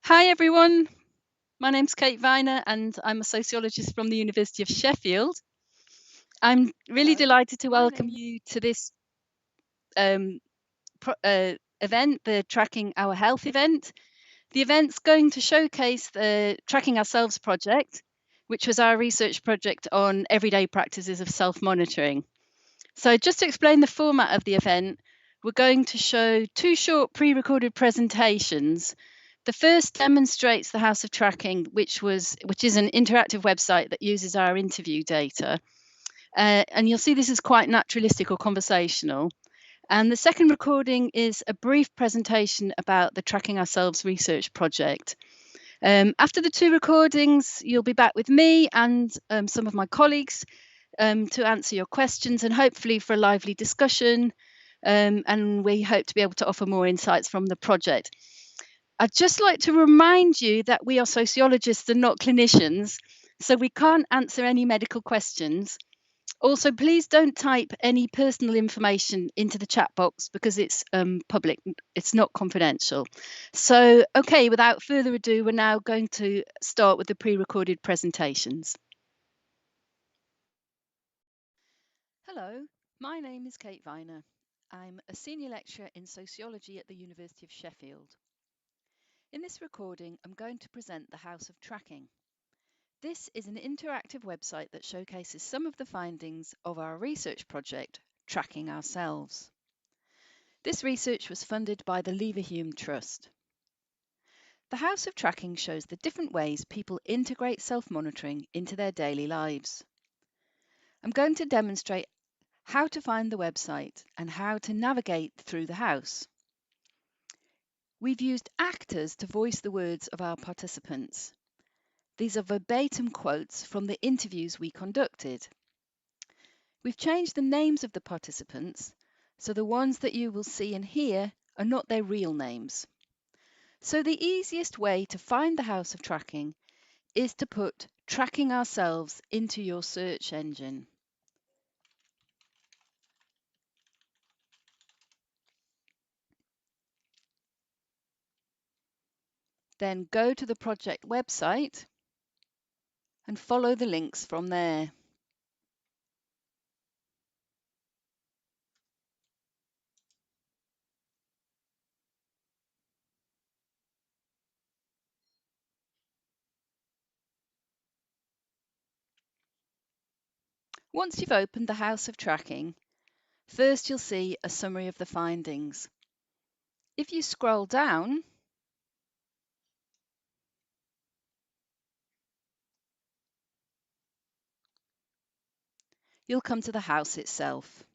Hi everyone, my name's Kate Viner and I'm a sociologist from the University of Sheffield. I'm really Hello, delighted to my welcome name. you to this um, event, the Tracking Our Health event. The event's going to showcase the Tracking Ourselves project, which was our research project on everyday practices of self-monitoring. So just to explain the format of the event, we're going to show two short pre-recorded presentations. The first demonstrates the House of Tracking, which is an interactive website that uses our interview data. And you'll see this is quite naturalistic or conversational. And the second recording is a brief presentation about the Tracking Ourselves research project. After the two recordings, you'll be back with me and some of my colleagues to answer your questions and hopefully for a lively discussion. And we hope to be able to offer more insights from the project. I'd just like to remind you that we are sociologists and not clinicians, so we can't answer any medical questions. Also, please don't type any personal information into the chat box because it's public, it's not confidential. So, okay, without further ado, we're now going to start with the pre-recorded presentations. Hello, my name is Kate Viner. I'm a senior lecturer in sociology at the University of Sheffield. In this recording, I'm going to present the House of Tracking. This is an interactive website that showcases some of the findings of our research project, Tracking Ourselves. This research was funded by the Leverhulme Trust. The House of Tracking shows the different ways people integrate self-monitoring into their daily lives. I'm going to demonstrate how to find the website and how to navigate through the house. We've used actors to voice the words of our participants. These are verbatim quotes from the interviews we conducted. We've changed the names of the participants, so the ones that you will see and hear are not their real names. So the easiest way to find the House of Tracking is to put Tracking Ourselves into your search engine. Then go to the project website and follow the links from there. Once you've opened the House of Tracking, first you'll see a summary of the findings. If you scroll down, you'll come to the house itself.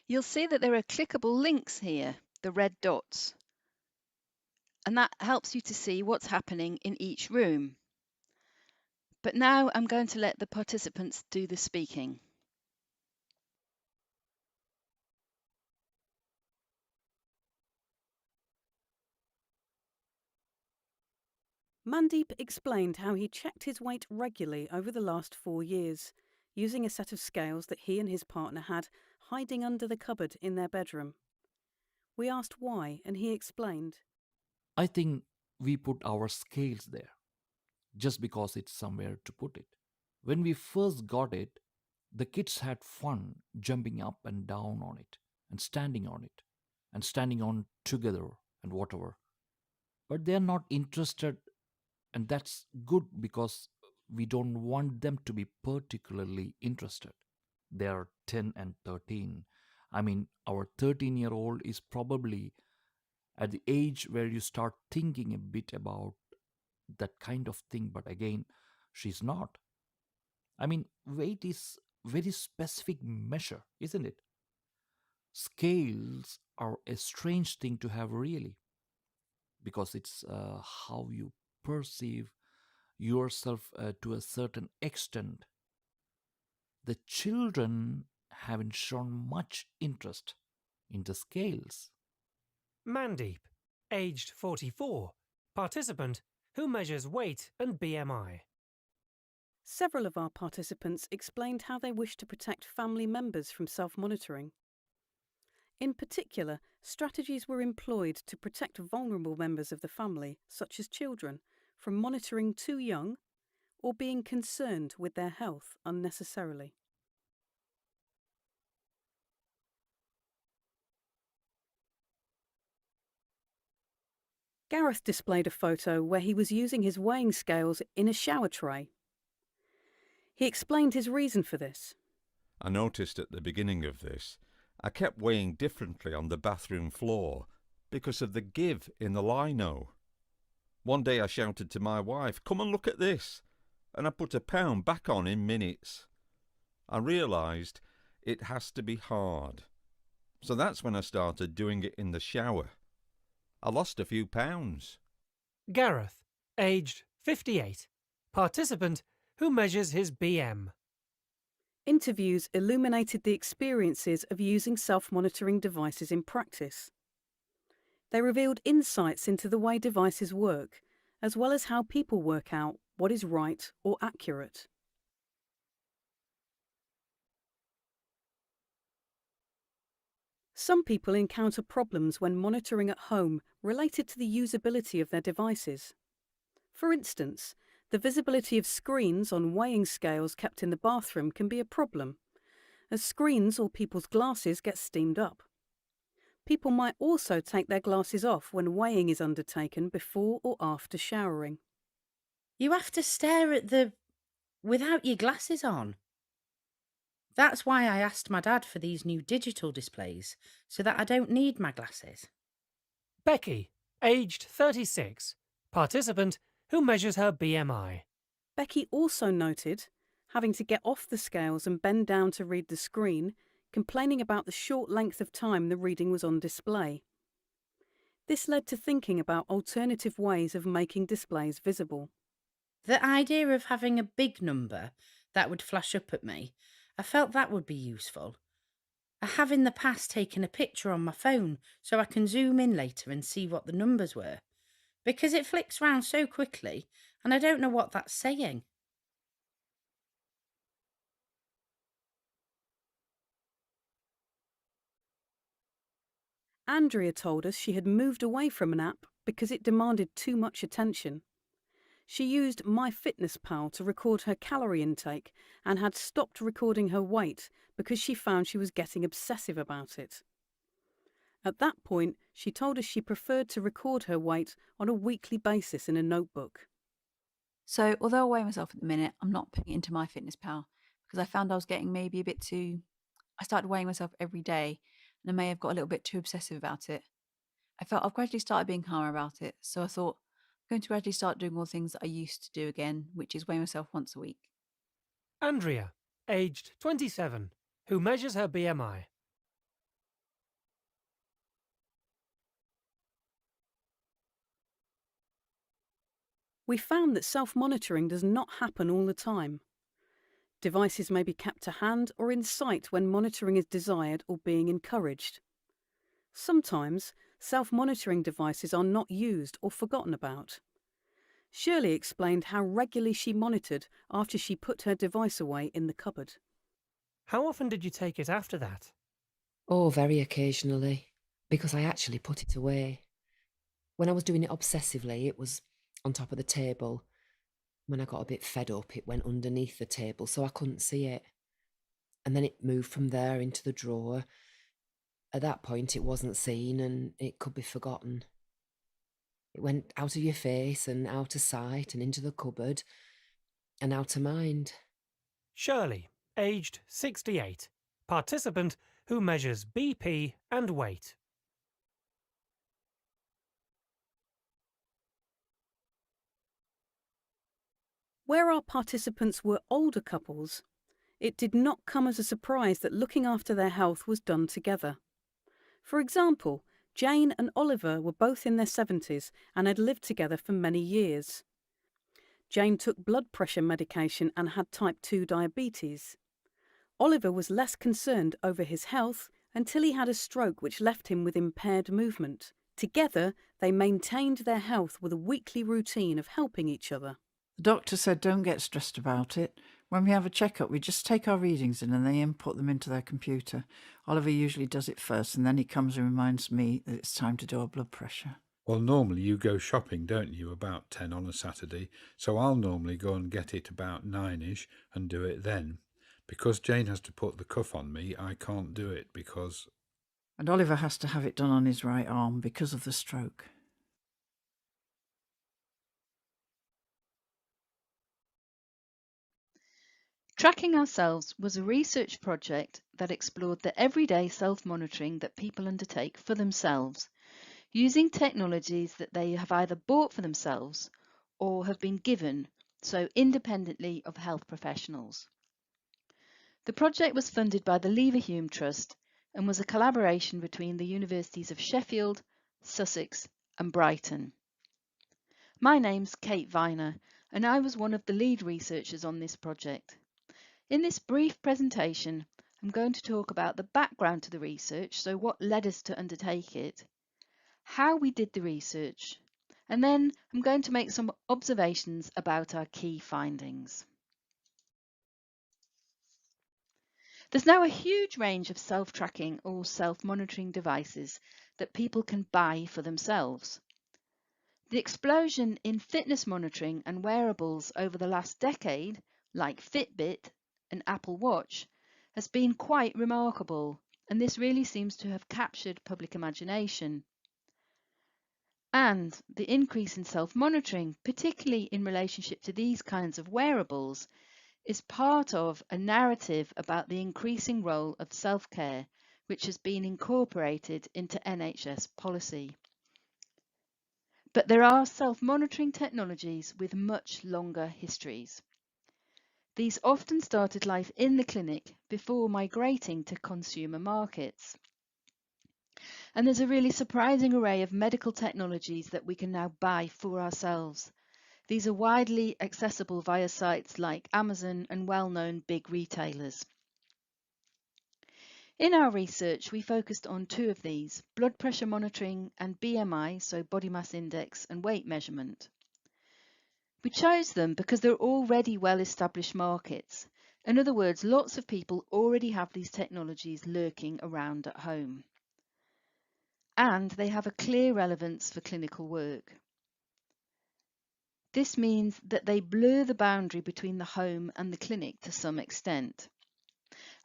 You'll see that there are clickable links here, the red dots, and that helps you to see what's happening in each room. But now I'm going to let the participants do the speaking. Mandeep explained how he checked his weight regularly over the last 4 years, using a set of scales that he and his partner had hiding under the cupboard in their bedroom. We asked why, and he explained. I think we put our scales there just because it's somewhere to put it. When we first got it, the kids had fun jumping up and down on it and standing on together and whatever. But they're not interested, and that's good because we don't want them to be particularly interested. They're 10 and 13. I mean, our 13-year-old is probably at the age where you start thinking a bit about that kind of thing, but again, she's not. I mean, weight is very specific measure, isn't it? Scales are a strange thing to have, really, because it's how you perceive yourself to a certain extent. The children haven't shown much interest in the scales. Mandeep, aged 44, participant who measures weight and BMI. Several of our participants explained how they wish to protect family members from self-monitoring. In particular, strategies were employed to protect vulnerable members of the family, such as children, from monitoring too young or being concerned with their health unnecessarily. Gareth displayed a photo where he was using his weighing scales in a shower tray. He explained his reason for this. I noticed at the beginning of this, I kept weighing differently on the bathroom floor because of the give in the lino. One day I shouted to my wife, "Come and look at this," and I put a pound back on in minutes. I realised it has to be hard. So that's when I started doing it in the shower. I lost a few pounds. Gareth, aged 58, participant who measures his BM. Interviews illuminated the experiences of using self-monitoring devices in practice. They revealed insights into the way devices work, as well as how people work out what is right or accurate. Some people encounter problems when monitoring at home related to the usability of their devices. For instance, the visibility of screens on weighing scales kept in the bathroom can be a problem, as screens or people's glasses get steamed up. People might also take their glasses off when weighing is undertaken before or after showering. You have to stare at without your glasses on. That's why I asked my dad for these new digital displays, so that I don't need my glasses. Becky, aged 36, participant who measures her BMI. Becky also noted having to get off the scales and bend down to read the screen, complaining about the short length of time the reading was on display. This led to thinking about alternative ways of making displays visible. The idea of having a big number that would flash up at me, I felt that would be useful. I have in the past taken a picture on my phone so I can zoom in later and see what the numbers were, because it flicks round so quickly and I don't know what that's saying. Andrea told us she had moved away from an app because it demanded too much attention. She used MyFitnessPal to record her calorie intake and had stopped recording her weight because she found she was getting obsessive about it. At that point, she told us she preferred to record her weight on a weekly basis in a notebook. So although I weigh myself at the minute, I'm not putting it into MyFitnessPal because I found I was getting maybe a bit too... I started weighing myself every day and I may have got a little bit too obsessive about it. I felt I've gradually started being calmer about it, so I thought I'm going to gradually start doing all the things that I used to do again, which is weigh myself once a week. Andrea, aged 27, who measures her BMI. We found that self-monitoring does not happen all the time. Devices may be kept to hand or in sight when monitoring is desired or being encouraged. Sometimes, self-monitoring devices are not used or forgotten about. Shirley explained how regularly she monitored after she put her device away in the cupboard. How often did you take it after that? Oh, very occasionally, because I actually put it away. When I was doing it obsessively, it was on top of the table. When I got a bit fed up, it went underneath the table so I couldn't see it. And then it moved from there into the drawer. At that point, it wasn't seen and it could be forgotten. It went out of your face and out of sight and into the cupboard and out of mind. Shirley, aged 68, participant who measures BP and weight. Where our participants were older couples, it did not come as a surprise that looking after their health was done together. For example, Jane and Oliver were both in their 70s and had lived together for many years. Jane took blood pressure medication and had type 2 diabetes. Oliver was less concerned over his health until he had a stroke which left him with impaired movement. Together, they maintained their health with a weekly routine of helping each other. The doctor said don't get stressed about it. When we have a checkup, we just take our readings in and they input them into their computer. Oliver usually does it first and then he comes and reminds me that it's time to do our blood pressure. Well, normally you go shopping, don't you, about 10 on a Saturday, so I'll normally go and get it about 9-ish and do it then. Because Jane has to put the cuff on me, I can't do it because... And Oliver has to have it done on his right arm because of the stroke. Tracking Ourselves was a research project that explored the everyday self-monitoring that people undertake for themselves, using technologies that they have either bought for themselves or have been given, so independently of health professionals. The project was funded by the Leverhulme Trust and was a collaboration between the universities of Sheffield, Sussex and Brighton. My name's Kate Viner and I was one of the lead researchers on this project. In this brief presentation, I'm going to talk about the background to the research, so what led us to undertake it, how we did the research, and then I'm going to make some observations about our key findings. There's now a huge range of self-tracking or self-monitoring devices that people can buy for themselves. The explosion in fitness monitoring and wearables over the last decade, like Fitbit and Apple Watch, has been quite remarkable, and this really seems to have captured public imagination. And the increase in self-monitoring, particularly in relationship to these kinds of wearables, is part of a narrative about the increasing role of self-care, which has been incorporated into NHS policy. But there are self-monitoring technologies with much longer histories. These often started life in the clinic before migrating to consumer markets. And there's a really surprising array of medical technologies that we can now buy for ourselves. These are widely accessible via sites like Amazon and well-known big retailers. In our research, we focused on two of these, blood pressure monitoring and BMI, so body mass index and weight measurement. We chose them because they're already well-established markets. In other words, lots of people already have these technologies lurking around at home. And they have a clear relevance for clinical work. This means that they blur the boundary between the home and the clinic to some extent.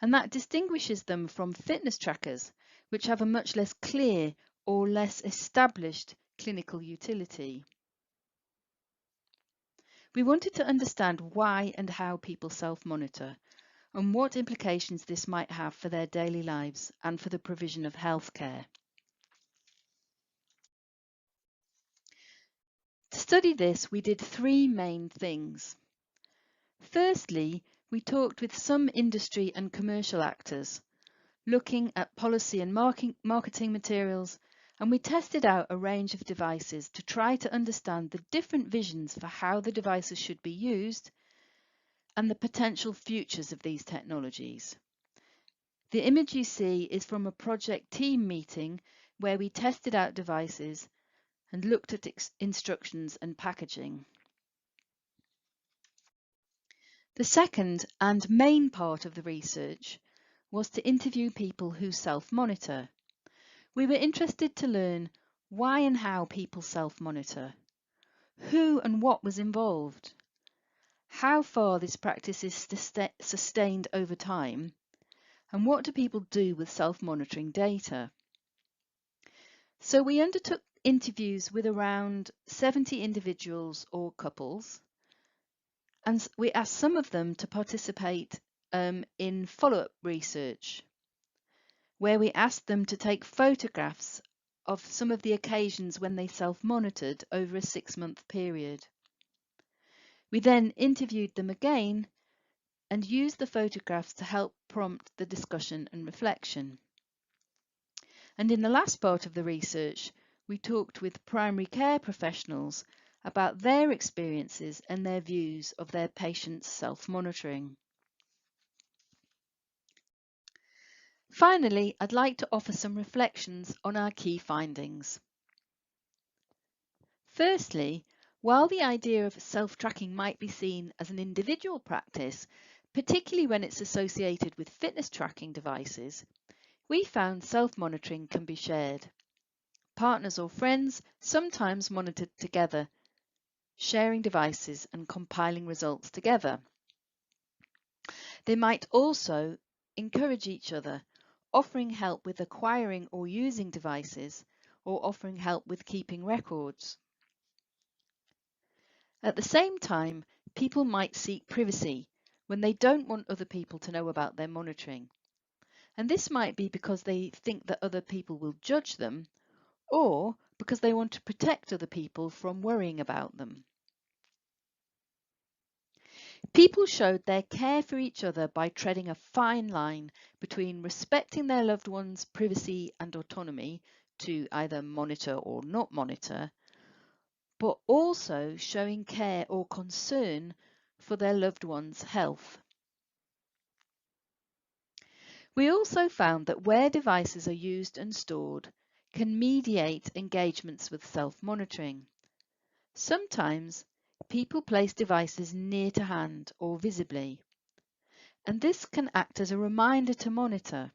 And that distinguishes them from fitness trackers, which have a much less clear or less established clinical utility. We wanted to understand why and how people self-monitor and what implications this might have for their daily lives and for the provision of healthcare. To study this, we did three main things. Firstly, we talked with some industry and commercial actors, looking at policy and marketing materials, and we tested out a range of devices to try to understand the different visions for how the devices should be used and the potential futures of these technologies. The image you see is from a project team meeting where we tested out devices and looked at instructions and packaging. The second and main part of the research was to interview people who self-monitor. We were interested to learn why and how people self-monitor, who and what was involved, how far this practice is sustained over time, and what do people do with self-monitoring data. So we undertook interviews with around 70 individuals or couples, and we asked some of them to participate in follow-up research, where we asked them to take photographs of some of the occasions when they self-monitored over a 6-month period. We then interviewed them again and used the photographs to help prompt the discussion and reflection. And in the last part of the research, we talked with primary care professionals about their experiences and their views of their patients' self-monitoring. Finally, I'd like to offer some reflections on our key findings. Firstly, While the idea of self-tracking might be seen as an individual practice, particularly when it's associated with fitness tracking devices, we found self-monitoring can be shared. Partners or friends sometimes monitored together, sharing devices and compiling results together. They might also encourage each other, offering help with acquiring or using devices, or offering help with keeping records. At the same time, people might seek privacy when they don't want other people to know about their monitoring. And this might be because they think that other people will judge them, or because they want to protect other people from worrying about them. People showed their care for each other by treading a fine line between respecting their loved ones' privacy and autonomy to either monitor or not monitor, but also showing care or concern for their loved ones' health. We also found that where devices are used and stored can mediate engagements with self-monitoring. Sometimes people place devices near to hand or visibly, and this can act as a reminder to monitor.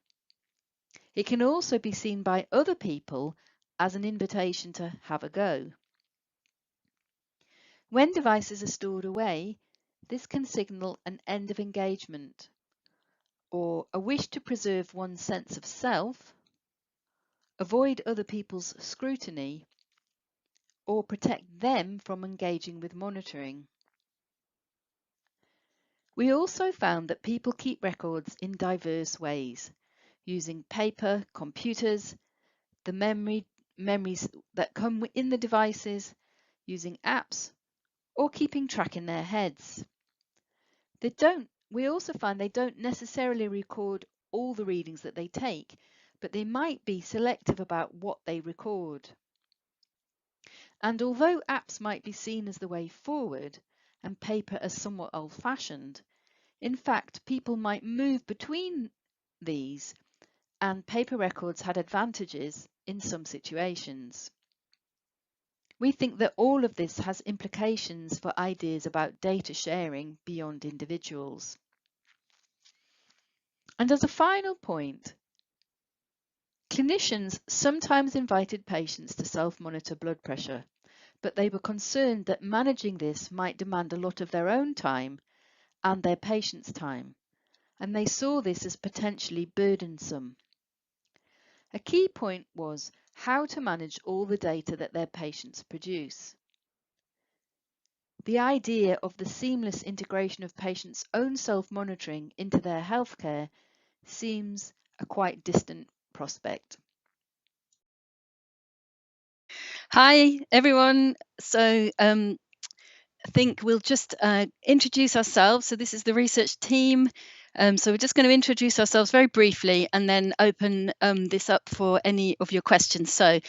It can also be seen by other people as an invitation to have a go. When devices are stored away, this can signal an end of engagement, or a wish to preserve one's sense of self, avoid other people's scrutiny, or protect them from engaging with monitoring. We also found that people keep records in diverse ways, using paper, computers, the memories that come in the devices, using apps, or keeping track in their heads. We also find they don't necessarily record all the readings that they take, but they might be selective about what they record. And although apps might be seen as the way forward and paper as somewhat old-fashioned, in fact, people might move between these, and paper records had advantages in some situations. We think that all of this has implications for ideas about data sharing beyond individuals. And as a final point, clinicians sometimes invited patients to self-monitor blood pressure, but they were concerned that managing this might demand a lot of their own time and their patients' time, and they saw this as potentially burdensome. A key point was how to manage all the data that their patients produce. The idea of the seamless integration of patients' own self-monitoring into their healthcare seems a quite distant prospect. Hi, everyone. So I think we'll just introduce ourselves. So this is the research team. So we're just going to introduce ourselves very briefly and then open this up for any of your questions. So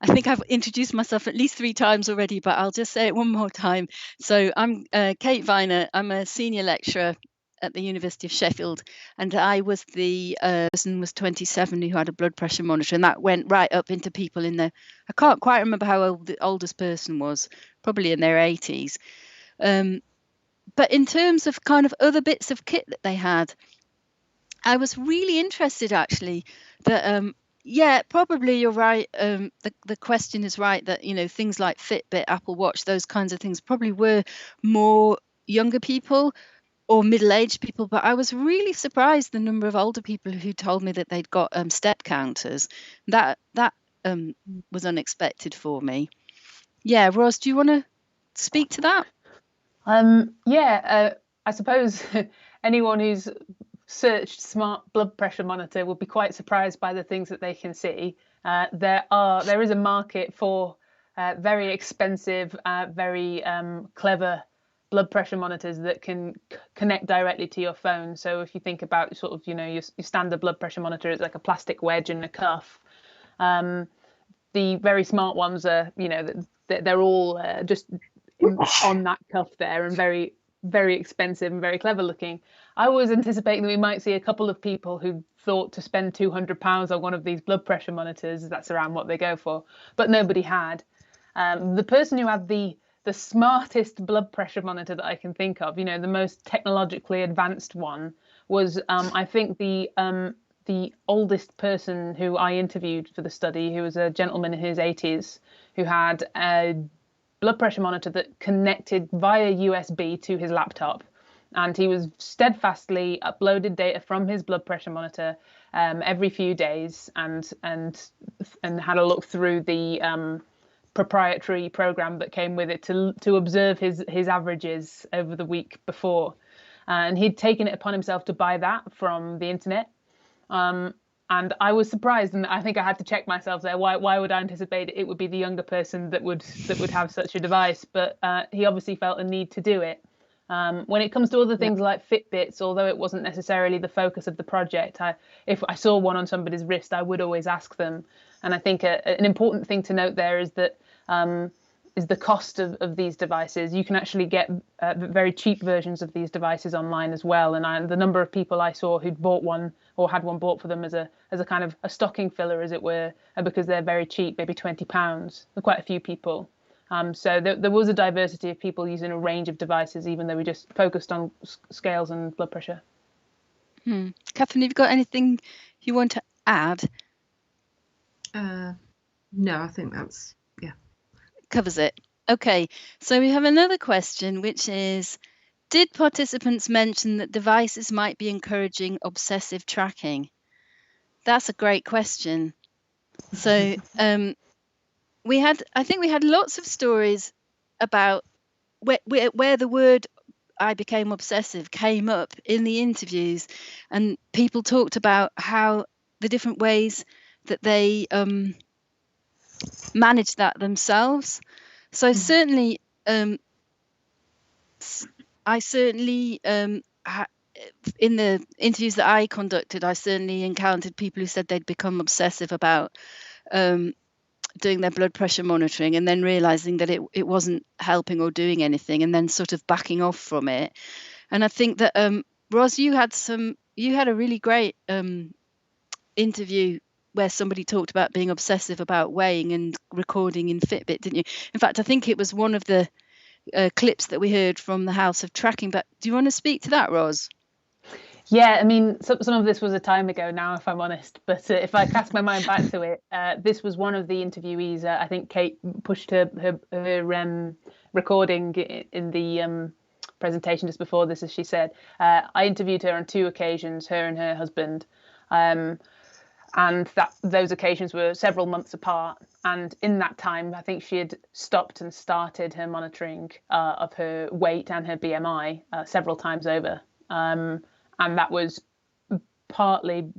I think I've introduced myself at least 3 times already, but I'll just say it one more time. So I'm Kate Viner. I'm a senior lecturer at the University of Sheffield, and I was the person was 27 who had a blood pressure monitor, and that went right up into people in their, I can't quite remember how old the oldest person was, probably in their 80s. But in terms of kind of other bits of kit that they had, I was really interested actually that yeah, probably you're right. The question is right that, you know, things like Fitbit, Apple Watch, those kinds of things probably were more younger people or middle-aged people, but I was really surprised the number of older people who told me that they'd got step counters. That was unexpected for me. Yeah, Ros, do you want to speak to that? Yeah, I suppose anyone who's searched smart blood pressure monitor will be quite surprised by the things that they can see. There is a market for very expensive, very clever blood pressure monitors that can connect directly to your phone. So if you think about sort of, you know, your standard blood pressure monitor, it's like a plastic wedge and a cuff. The very smart ones are, you know, they're all just on that cuff there, and very, very expensive and very clever looking. I was anticipating that we might see a couple of people who thought to spend £200 on one of these blood pressure monitors. That's around what they go for, but nobody had. The person who had the the smartest blood pressure monitor that I can think of, you know, the most technologically advanced one, was I think the oldest person who I interviewed for the study, who was a gentleman in his 80s, who had a blood pressure monitor that connected via USB to his laptop. And he was steadfastly uploaded data from his blood pressure monitor every few days, and had a look through the proprietary program that came with it to observe his averages over the week before. And he'd taken it upon himself to buy that from the internet. And I was surprised, and I think I had to check myself there. Why would I anticipate it would be the younger person that would have such a device? But he obviously felt a need to do it. When it comes to other things like Fitbits, although it wasn't necessarily the focus of the project, if I saw one on somebody's wrist, I would always ask them. And I think an important thing to note there is that is the cost of these devices. You can actually get very cheap versions of these devices online as well. And the number of people I saw who'd bought one or had one bought for them as a kind of a stocking filler, as it were, because they're very cheap, maybe £20 for quite a few people. So there was a diversity of people using a range of devices, even though we just focused on scales and blood pressure. Catherine, have you got anything you want to add? No, I think that's, covers it. Okay, so we have another question, which is, did participants mention that devices might be encouraging obsessive tracking? That's a great question. So I think we had lots of stories about where the word "I became obsessive" came up in the interviews, and people talked about how the different ways that they manage that themselves. So certainly, I certainly in the interviews that I conducted, I certainly encountered people who said they'd become obsessive about doing their blood pressure monitoring, and then realizing that it wasn't helping or doing anything, and then sort of backing off from it. And I think that Ros, you had a really great interview where somebody talked about being obsessive about weighing and recording in Fitbit, didn't you? In fact, I think it was one of the clips that we heard from the House of Tracking. But do you want to speak to that, Ros? Yeah, I mean, some of this was a time ago now, if I'm honest. But if I cast my mind back to it, this was one of the interviewees. I think Kate pushed her recording in the presentation just before this, as she said. I interviewed her on 2 occasions, her and her husband. And those occasions were several months apart. And in that time, I think she had stopped and started her monitoring of her weight and her BMI several times over. And that was partly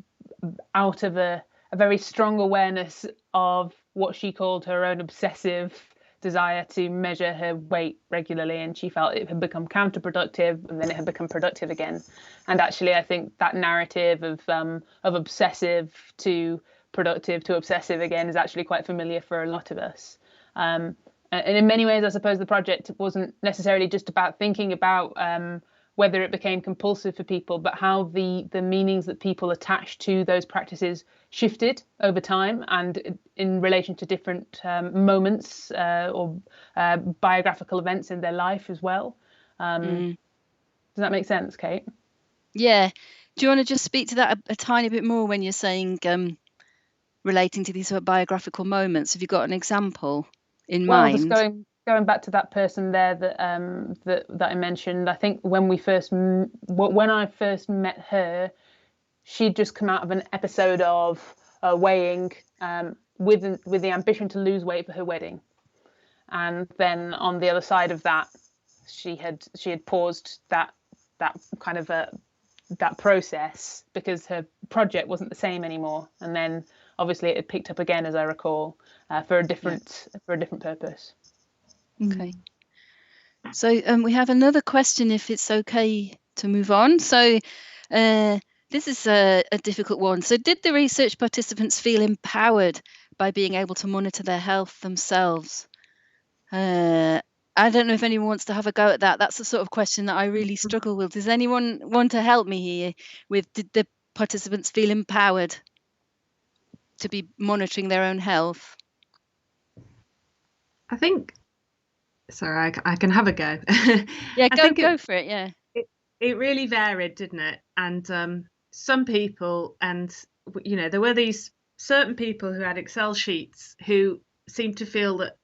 out of a very strong awareness of what she called her own obsessive desire to measure her weight regularly, and she felt it had become counterproductive, and then it had become productive again. And actually, I think that narrative of obsessive to productive to obsessive again is actually quite familiar for a lot of us. And in many ways, I suppose the project wasn't necessarily just about thinking about whether it became compulsive for people, but how the meanings that people attached to those practices shifted over time and in relation to different moments or biographical events in their life as well. Does that make sense, Kate? Yeah. Do you want to just speak to that a tiny bit more when you're saying relating to these sort of biographical moments? Have you got an example in mind? Just going back to that person there that I mentioned, I think when I first met her, she'd just come out of an episode of weighing with the ambition to lose weight for her wedding, and then on the other side of that, she had paused that kind of that process because her project wasn't the same anymore, and then obviously it had picked up again, as I recall, for a different purpose. Okay. So we have another question, if it's okay to move on. So this is a difficult one. So did the research participants feel empowered by being able to monitor their health themselves? I don't know if anyone wants to have a go at that. That's the sort of question that I really struggle with. Does anyone want to help me here with, did the participants feel empowered to be monitoring their own health? I think Sorry, I can have a go. Yeah, I go think go for it. Yeah. it really varied, didn't it? And some people, and there were these certain people who had Excel sheets who seemed to feel that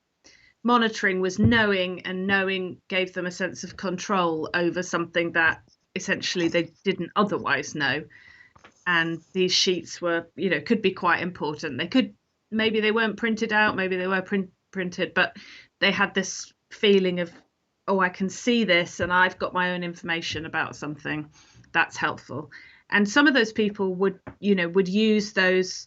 monitoring was knowing, and knowing gave them a sense of control over something that essentially they didn't otherwise know. And these sheets were, could be quite important. Maybe they weren't printed out, maybe they were printed, but they had this feeling of, oh, I can see this and I've got my own information about something. That's helpful. And some of those people would use those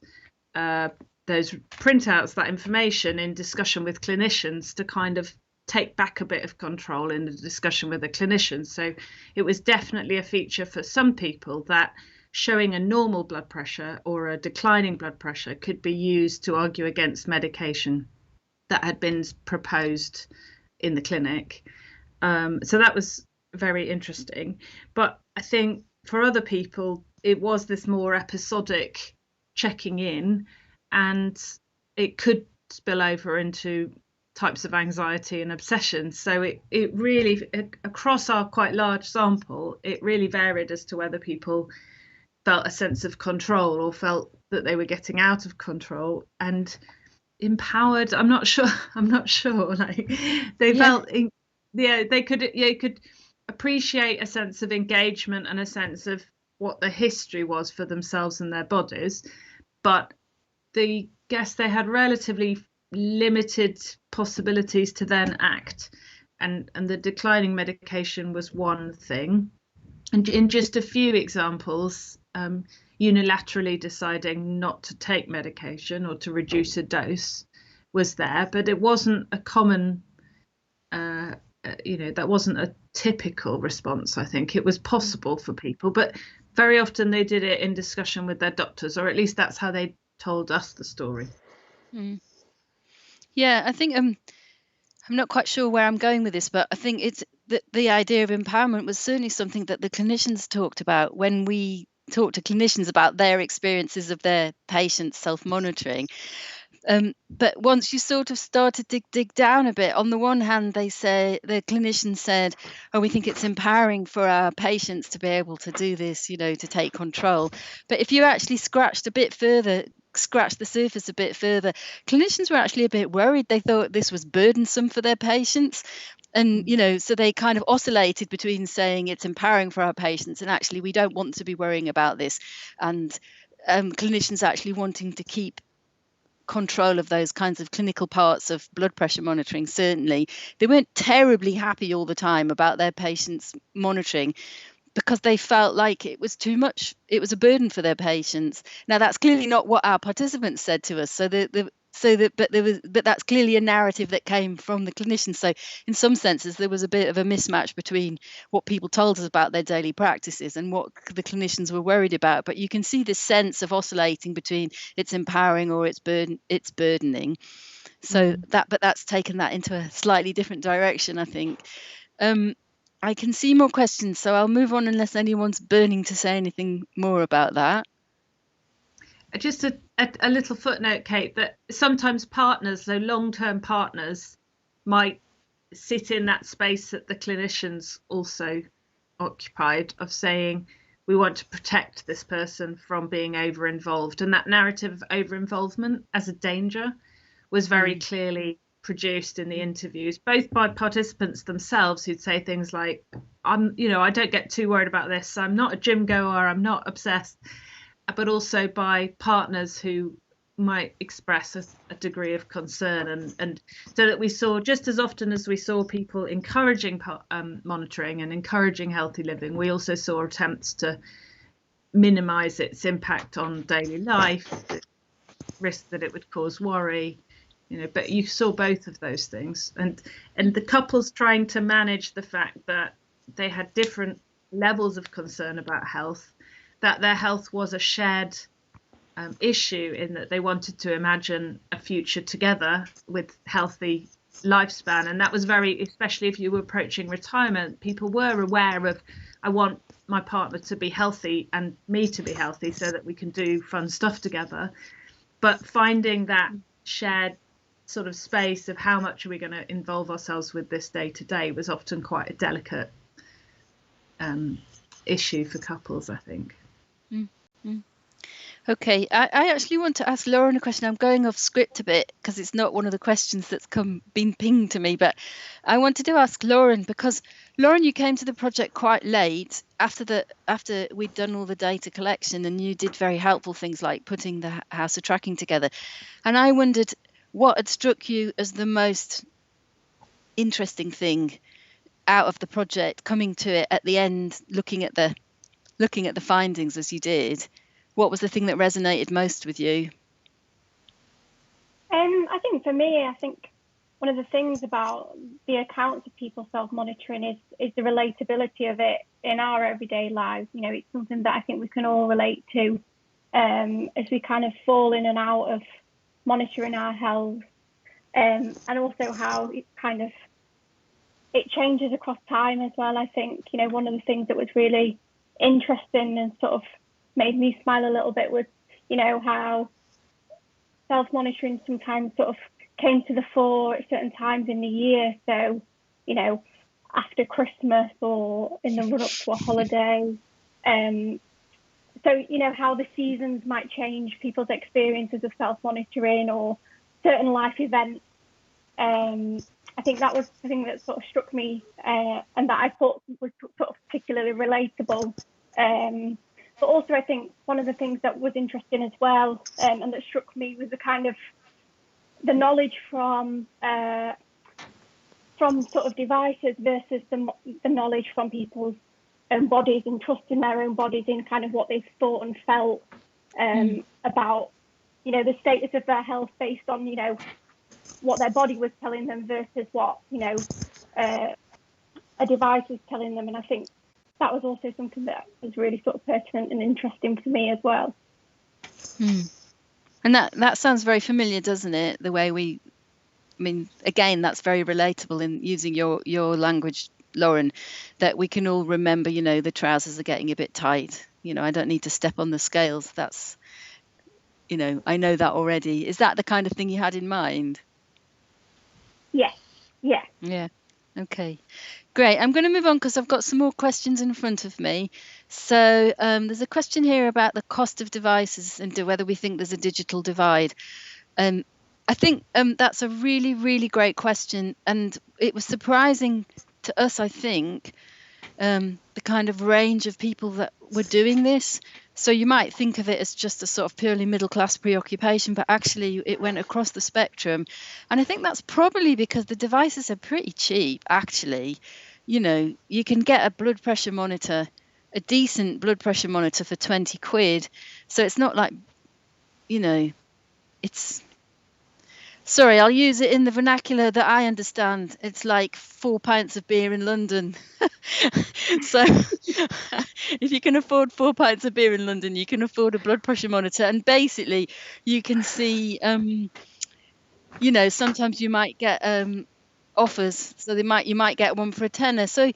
printouts, that information, in discussion with clinicians to kind of take back a bit of control in the discussion with the clinicians. So it was definitely a feature for some people that showing a normal blood pressure or a declining blood pressure could be used to argue against medication that had been proposed in the clinic. So that was very interesting. But I think for other people, it was this more episodic checking in, and it could spill over into types of anxiety and obsession. So it really, across our quite large sample, it really varied as to whether people felt a sense of control or felt that they were getting out of control. And empowered, I'm not sure. Like they felt, they could appreciate a sense of engagement and a sense of what the history was for themselves and their bodies, but they had relatively limited possibilities to then act, and the declining medication was one thing. And in just a few examples, unilaterally deciding not to take medication or to reduce a dose was there, but it wasn't a common, that wasn't a typical response. I think it was possible for people, but very often they did it in discussion with their doctors, or at least that's how they told us the story. Yeah, I think I'm not quite sure where I'm going with this, but I think it's the idea of empowerment was certainly something that the clinicians talked about when we talked to clinicians about their experiences of their patients self-monitoring. But once you sort of started to dig down a bit, on the one hand, the clinician said, oh, we think it's empowering for our patients to be able to do this, to take control. But if you actually scratch the surface a bit further, clinicians were actually a bit worried. They thought this was burdensome for their patients. And, so they kind of oscillated between saying it's empowering for our patients and actually we don't want to be worrying about this. And clinicians actually wanting to keep control of those kinds of clinical parts of blood pressure monitoring. Certainly they weren't terribly happy all the time about their patients monitoring, because they felt like it was too much. It was a burden for their patients. Now that's clearly not what our participants said to us. But that's clearly a narrative that came from the clinicians. So in some senses, there was a bit of a mismatch between what people told us about their daily practices and what the clinicians were worried about. But you can see this sense of oscillating between it's empowering or it's burdening. So that's taken that into a slightly different direction, I think. I can see more questions, so I'll move on unless anyone's burning to say anything more about that. Just a little footnote, Kate, that sometimes partners, so long-term partners, might sit in that space that the clinicians also occupied, of saying, we want to protect this person from being over-involved. And that narrative of over-involvement as a danger was very clearly produced in the interviews, both by participants themselves, who'd say things like, I don't get too worried about this. I'm not a gym goer. I'm not obsessed. But also by partners who might express a degree of concern, and so that we saw, just as often as we saw people encouraging monitoring and encouraging healthy living, we also saw attempts to minimize its impact on daily life, the risk that it would cause worry, but you saw both of those things, and the couples trying to manage the fact that they had different levels of concern about health, that their health was a shared issue, in that they wanted to imagine a future together with healthy lifespan. And that was especially if you were approaching retirement, people were aware of, I want my partner to be healthy and me to be healthy so that we can do fun stuff together. But finding that shared sort of space of how much are we going to involve ourselves with this day to day was often quite a delicate issue for couples, I think. Okay, I actually want to ask Lauren a question. I'm going off script a bit because it's not one of the questions that's been pinged to me, but I wanted to ask Lauren, because Lauren, you came to the project quite late after we'd done all the data collection, and you did very helpful things like putting the House of Tracking together. And I wondered what had struck you as the most interesting thing out of the project, coming to it at the end, looking at the findings as you did. What was the thing that resonated most with you? I think for me, one of the things about the accounts of people self-monitoring is the relatability of it in our everyday lives. You know, it's something that I think we can all relate to as we kind of fall in and out of monitoring our health, and also how it changes across time as well. I think, you know, one of the things that was really interesting and sort of made me smile a little bit was, you know, how self-monitoring sometimes sort of came to the fore at certain times in the year. So, you know, after Christmas or in the run-up to a holiday. So, you know, how the seasons might change people's experiences of self-monitoring or certain life events. I think that was the thing that sort of struck me and that I thought was sort of particularly relatable. But also, I think one of the things that was interesting as well, and that struck me, was the kind of the knowledge from sort of devices versus the knowledge from people's own bodies and trusting their own bodies in kind of what they've thought and felt about, you know, the status of their health based on, you know, what their body was telling them versus what, you know, a device was telling them. And I think that was also something that was really sort of pertinent and interesting for me as well. And that sounds very familiar, doesn't it? The way again, that's very relatable in using your language, Lauren, that we can all remember, you know, the trousers are getting a bit tight. You know, I don't need to step on the scales. That's, you know, I know that already. Is that the kind of thing you had in mind? Yes. Yeah. Yeah. Okay. Great. I'm going to move on because I've got some more questions in front of me. So there's a question here about the cost of devices and whether we think there's a digital divide. I think that's a really, really great question. And it was surprising to us, I think, the kind of range of people that were doing this. So you might think of it as just a sort of purely middle class preoccupation, but actually it went across the spectrum. And I think that's probably because the devices are pretty cheap, actually. You know, you can get a blood pressure monitor, a decent blood pressure monitor for 20 quid. So it's not like, you know, it's... Sorry, I'll use it in the vernacular that I understand. It's like 4 pints of beer in London. So if you can afford 4 pints of beer in London, you can afford a blood pressure monitor. And basically, you can see, you know, sometimes you might get offers. So you might get one for a tenner. So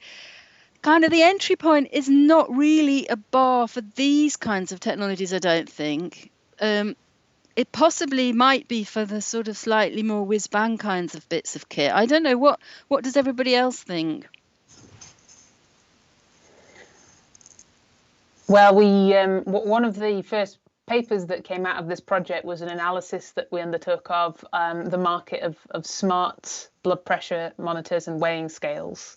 kind of the entry point is not really a bar for these kinds of technologies, I don't think. It possibly might be for the sort of slightly more whiz-bang kinds of bits of kit. I don't know. What does everybody else think? Well, we one of the first papers that came out of this project was an analysis that we undertook of the market of smart blood pressure monitors and weighing scales,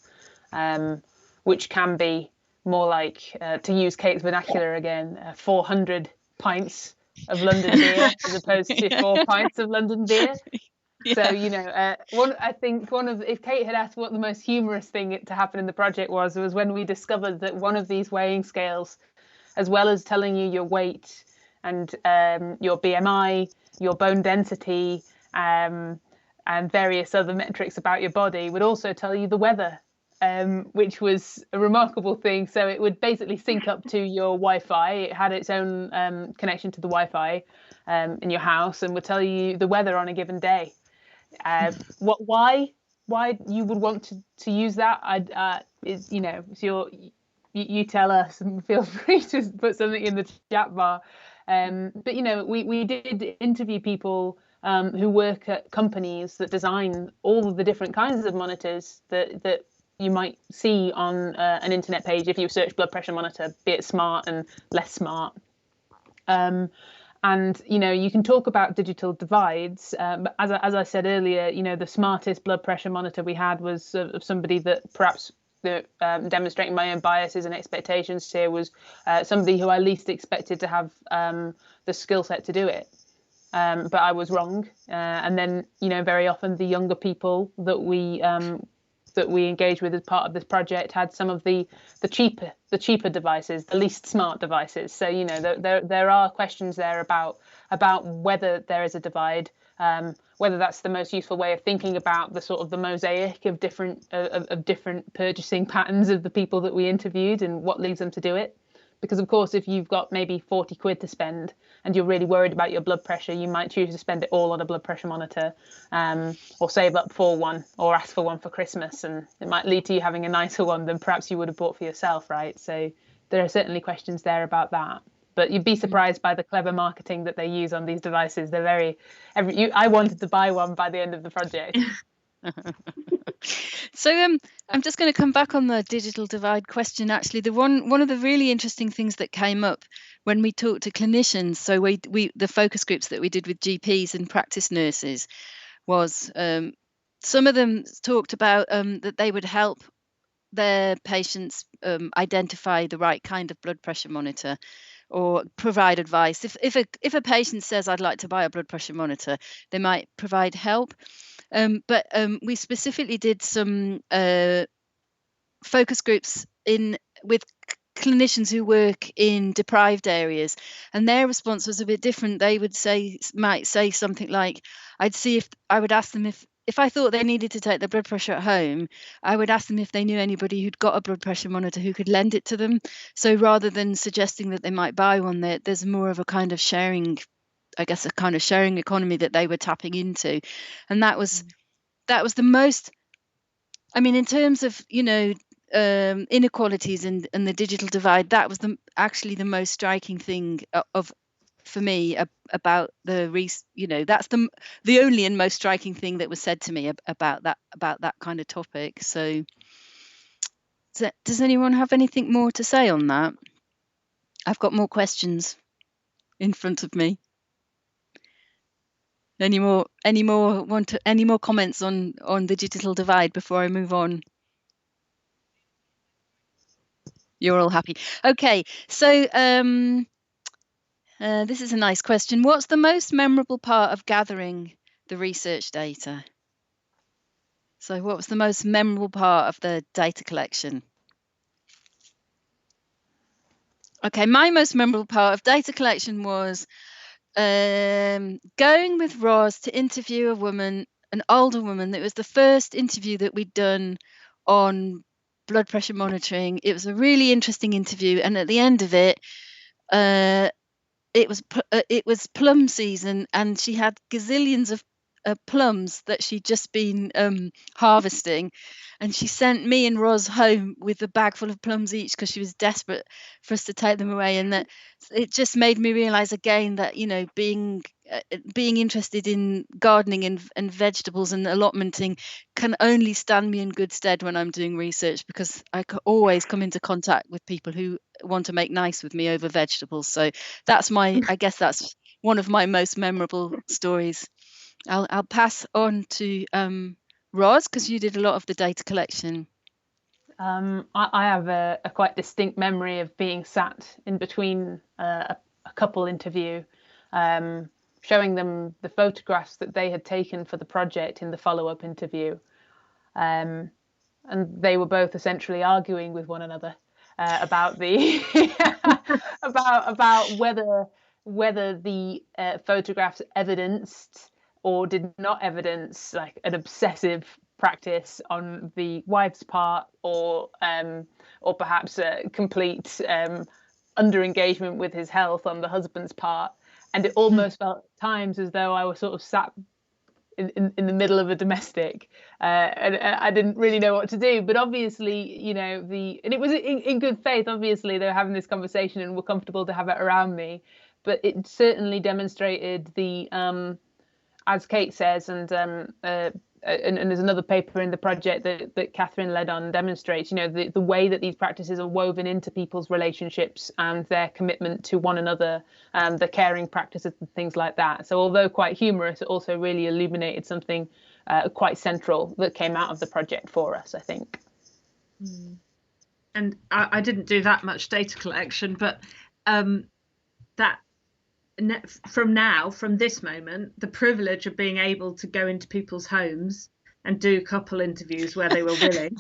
which can be more like, to use Kate's vernacular again, 400 pints of London beer as opposed to 4 pints of London beer. Yeah. So, you know, if Kate had asked what the most humorous thing to happen in the project was when we discovered that one of these weighing scales, as well as telling you your weight and your BMI, your bone density, and various other metrics about your body, would also tell you the weather. Which was a remarkable thing. So it would basically sync up to your Wi-Fi. It had its own connection to the Wi-Fi in your house and would tell you the weather on a given day. Why you would want to use that? Is, you know, so you tell us, and feel free to put something in the chat bar. But you know, we did interview people who work at companies that design all of the different kinds of monitors that you might see on an internet page if you search blood pressure monitor, be it smart and less smart. And you can talk about digital divides, but as I said earlier, the smartest blood pressure monitor we had was of somebody that perhaps demonstrating my own biases and expectations here was somebody who I least expected to have the skill set to do it. But I was wrong. And then, very often the younger people that we engage with as part of this project had some of the cheaper devices, the least smart devices. So there are questions there about whether there is a divide, whether that's the most useful way of thinking about the sort of the mosaic of different purchasing patterns of the people that we interviewed and what leads them to do it. Because of course, if you've got maybe 40 quid to spend and you're really worried about your blood pressure, you might choose to spend it all on a blood pressure monitor, or save up for one, or ask for one for Christmas, and it might lead to you having a nicer one than perhaps you would have bought for yourself, right? So there are certainly questions there about that. But you'd be surprised by the clever marketing that they use on these devices. They're I wanted to buy one by the end of the project. So I'm just going to come back on the digital divide question. Actually, one of the really interesting things that came up when we talked to clinicians, so we the focus groups that we did with GPs and practice nurses, was some of them talked about that they would help their patients identify the right kind of blood pressure monitor, or provide advice. If a patient says, I'd like to buy a blood pressure monitor, they might provide help. But we specifically did some focus groups with clinicians who work in deprived areas, and their response was a bit different. They might say something like, I would ask them if I thought they needed to take their blood pressure at home, I would ask them if they knew anybody who'd got a blood pressure monitor who could lend it to them. So rather than suggesting that they might buy one, there's more of a kind of sharing, I guess, a kind of sharing economy that they were tapping into. And that was the most, I mean, in terms of, inequalities and the digital divide, that was actually the most striking thing for me about that's the only and most striking thing that was said to me about that kind of topic. So does anyone have anything more to say on that? I've got more questions in front of me. Any more comments on the digital divide before I move on? You're all happy. Okay, so this is a nice question. What's the most memorable part of gathering the research data? So what was the most memorable part of the data collection? Okay, my most memorable part of data collection was going with Roz to interview a woman, an older woman. It was the first interview that we'd done on blood pressure monitoring. It was a really interesting interview, and at the end of it, it was plum season, and she had gazillions of plums that she'd just been harvesting, and she sent me and Roz home with a bag full of plums each because she was desperate for us to take them away. And that it just made me realize again that being interested in gardening and vegetables and allotmenting can only stand me in good stead when I'm doing research, because I can always come into contact with people who want to make nice with me over vegetables. So that's I guess that's one of my most memorable stories. I'll pass on to Roz, because you did a lot of the data collection. I have a quite distinct memory of being sat in between a couple interview, showing them the photographs that they had taken for the project in the follow-up interview. And they were both essentially arguing with one another about the about whether the photographs evidenced or did not evidence like an obsessive practice on the wife's part, or perhaps a complete under engagement with his health on the husband's part. And it almost felt at times as though I was sort of sat in the middle of a domestic, and I didn't really know what to do. But obviously, and it was in good faith. Obviously, they were having this conversation and were comfortable to have it around me. But it certainly demonstrated the as Kate says, and there's another paper in the project that Catherine led on demonstrates, the way that these practices are woven into people's relationships and their commitment to one another, the caring practices and things like that. So although quite humorous, it also really illuminated something quite central that came out of the project for us, I think. And I didn't do that much data collection, but that from this moment, the privilege of being able to go into people's homes and do couple interviews where they were willing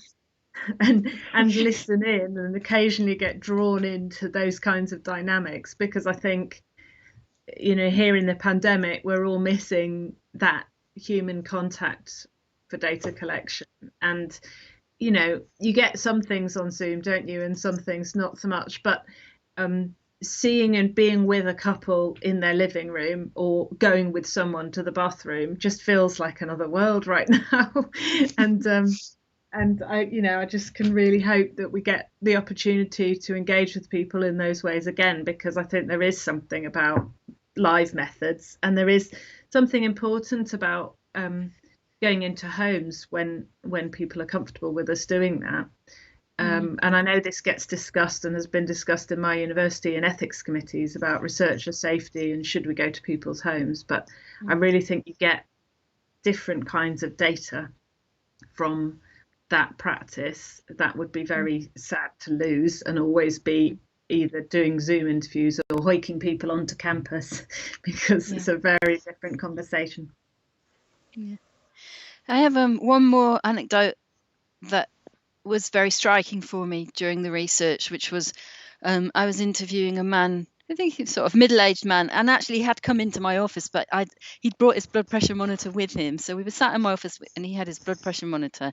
and listen in and occasionally get drawn into those kinds of dynamics, because I think, here in the pandemic, we're all missing that human contact for data collection. And you get some things on Zoom, don't you, and some things not so much, but seeing and being with a couple in their living room or going with someone to the bathroom just feels like another world right now. And I just can really hope that we get the opportunity to engage with people in those ways again, because I think there is something about live methods, and there is something important about going into homes when people are comfortable with us doing that. And I know this gets discussed and has been discussed in my university in ethics committees about researcher safety and should we go to people's homes. But I really think you get different kinds of data from that practice that would be very sad to lose and always be either doing Zoom interviews or hoiking people onto campus, because it's a very different conversation. Yeah. I have one more anecdote that was very striking for me during the research, which was I was interviewing a man, I think he's sort of middle-aged man, and actually he had come into my office, but he'd brought his blood pressure monitor with him. So we were sat in my office and he had his blood pressure monitor,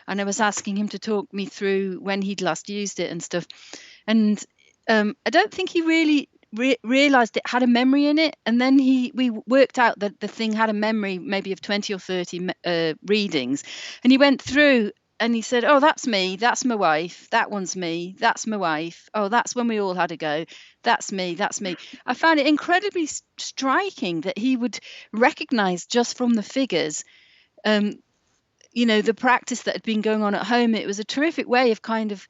and I was asking him to talk me through when he'd last used it and stuff. And I don't think he really realized it had a memory in it, and then we worked out that the thing had a memory maybe of 20 or 30 readings, and he went through and he said, oh, that's me, that's my wife, that one's me, that's my wife, oh, that's when we all had a go, that's me, that's me. I found it incredibly striking that he would recognize just from the figures the practice that had been going on at home. It was a terrific way of kind of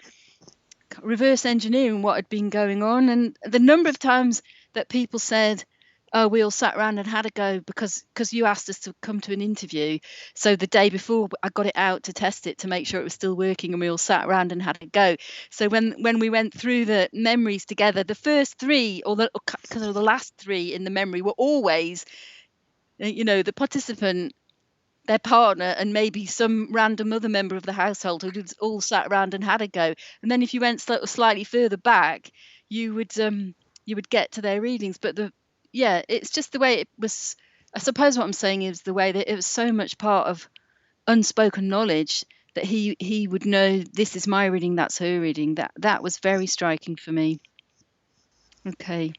reverse engineering what had been going on, and the number of times that people said, oh, we all sat around and had a go because you asked us to come to an interview, so the day before I got it out to test it to make sure it was still working, and we all sat around and had a go. So when we went through the memories together, the first three or the last three in the memory were always the participant, their partner, and maybe some random other member of the household who all sat around and had a go. And then if you went slightly further back, you would get to their readings. But it's just the way it was. I suppose what I'm saying is the way that it was so much part of unspoken knowledge that he would know, this is my reading, that's her reading. That was very striking for me. Okay.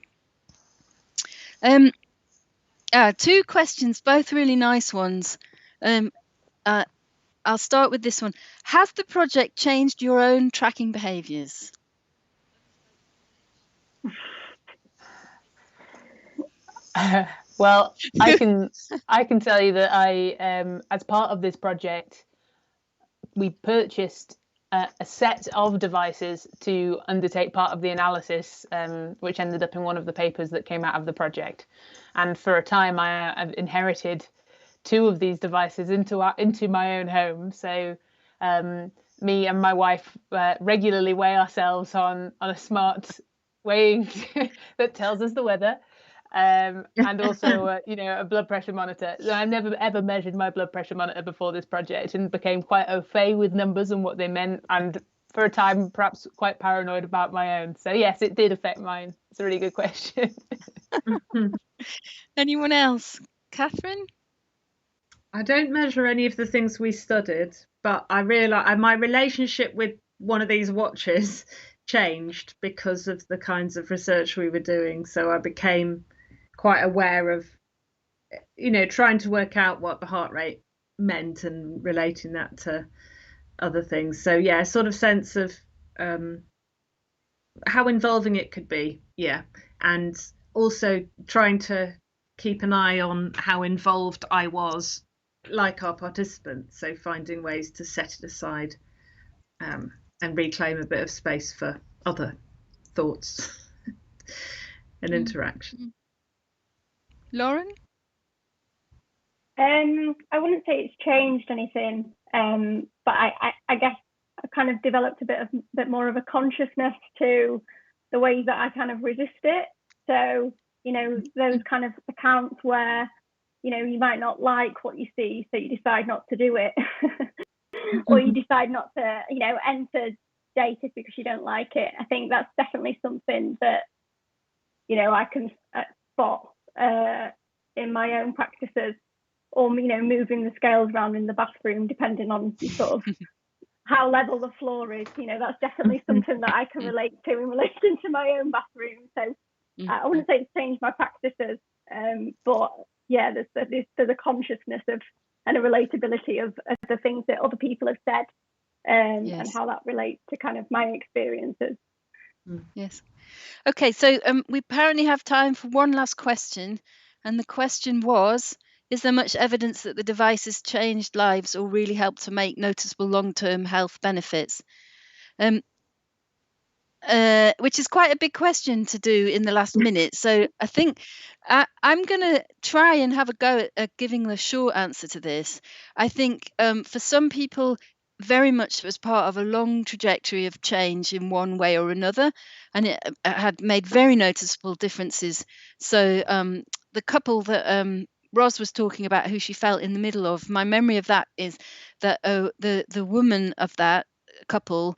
Two questions, both really nice ones. I'll start with this one. Has the project changed your own tracking behaviours? Well, I can tell you that I, as part of this project, we purchased a set of devices to undertake part of the analysis, which ended up in one of the papers that came out of the project. And for a time, I've inherited 2 of these devices into my own home. So me and my wife regularly weigh ourselves on a smart weighing that tells us the weather. And also, a blood pressure monitor. So I've never ever measured my blood pressure monitor before this project, and became quite au fait with numbers and what they meant, and for a time perhaps quite paranoid about my own. So yes, it did affect mine. It's a really good question. Anyone else? Catherine? I don't measure any of the things we studied, but I realised my relationship with one of these watches changed because of the kinds of research we were doing. So I became quite aware of, trying to work out what the heart rate meant and relating that to other things. So yeah, sort of sense of how involving it could be. Yeah. And also trying to keep an eye on how involved I was, like our participants. So finding ways to set it aside and reclaim a bit of space for other thoughts and interaction. Lauren? I wouldn't say it's changed anything, but I guess I kind of developed a bit more of a consciousness to the way that I kind of resist it. So, you know, those kind of accounts where, you know, you might not like what you see, so you decide not to do it, or you decide not to, you know, enter data because you don't like it. I think that's definitely something that, you know, I can spot in my own practices, or, you know, moving the scales around in the bathroom, depending on sort of how level the floor is. You know, that's definitely something that I can relate to in relation to my own bathroom. So I wouldn't say it's changed my practices, but yeah, there's a consciousness of and a relatability of the things that other people have said, and how that relates to kind of my experiences. Yes. Okay, so we apparently have time for one last question, and the question was, is there much evidence that the devices changed lives or really helped to make noticeable long-term health benefits? Which is quite a big question to do in the last minute. So I think I'm going to try and have a go at giving the short answer to this. I think for some people, very much was part of a long trajectory of change in one way or another, and it had made very noticeable differences. So the couple that Ros was talking about, who she felt in the middle of, my memory of that is that the woman of that couple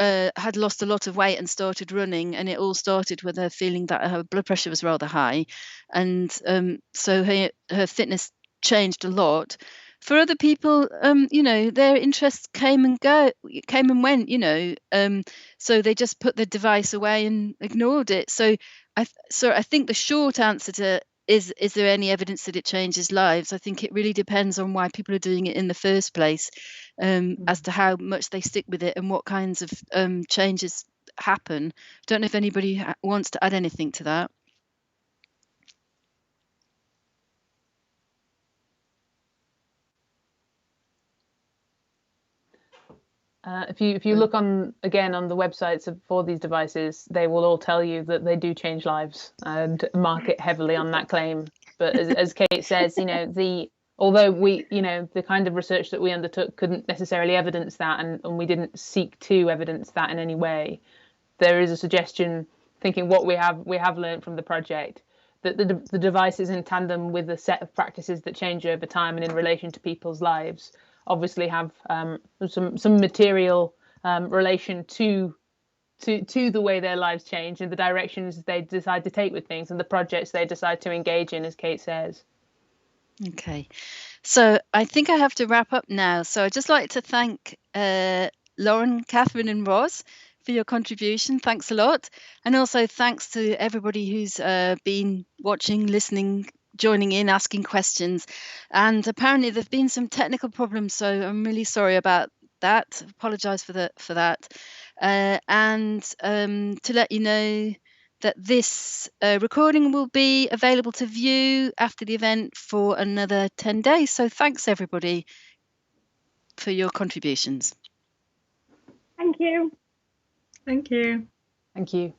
had lost a lot of weight and started running, and it all started with her feeling that her blood pressure was rather high, and so her fitness changed a lot. For other people, you know, their interests came and went, you know, so they just put the device away and ignored it. So I think the short answer to is there any evidence that it changes lives? I think it really depends on why people are doing it in the first place, as to how much they stick with it and what kinds of changes happen. Don't know if anybody wants to add anything to that. If you look on the websites for these devices, they will all tell you that they do change lives and market heavily on that claim. But as Kate says, you know, although we, you know, the kind of research that we undertook couldn't necessarily evidence that, and we didn't seek to evidence that in any way, there is a suggestion, thinking what we have learned from the project, that the device is in tandem with a set of practices that change over time and in relation to people's lives, obviously have some material relation to the way their lives change and the directions they decide to take with things and the projects they decide to engage in, as Kate says. Okay, so I think I have to wrap up now. So I'd just like to thank Lauren, Catherine and Ros for your contribution. Thanks a lot. And also thanks to everybody who's been watching, listening, joining in, asking questions. And apparently there've been some technical problems, so I'm really sorry about that. Apologise for that. And to let you know that this recording will be available to view after the event for another 10 days. So thanks everybody for your contributions. Thank you. Thank you. Thank you.